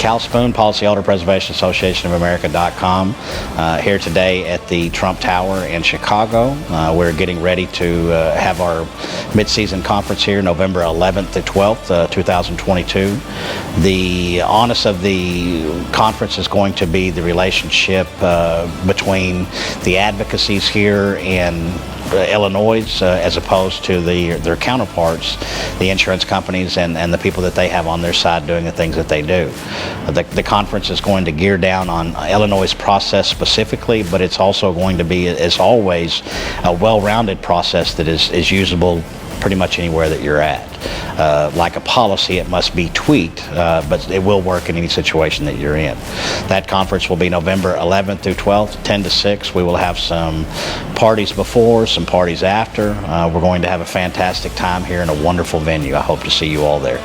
Cal Spoon, Policyholder Preservation Association of America.com, here today at the Trump Tower in Chicago. We're getting ready to have our mid-season conference here November 11th to 12th, 2022. The onus of the conference is going to be the relationship between the advocacies here in Illinois as opposed to their counterparts, the insurance companies and the people that they have on their side doing the things that they do. The conference is going to gear down on Illinois' process specifically, but it's also going to be, as always, a well-rounded process that is usable pretty much anywhere that you're at. Like a policy, it must be tweaked, but it will work in any situation that you're in. That conference will be November 11th through 12th, 10 to 6. We will have some parties before, some parties after. We're going to have a fantastic time here in a wonderful venue. I hope to see you all there.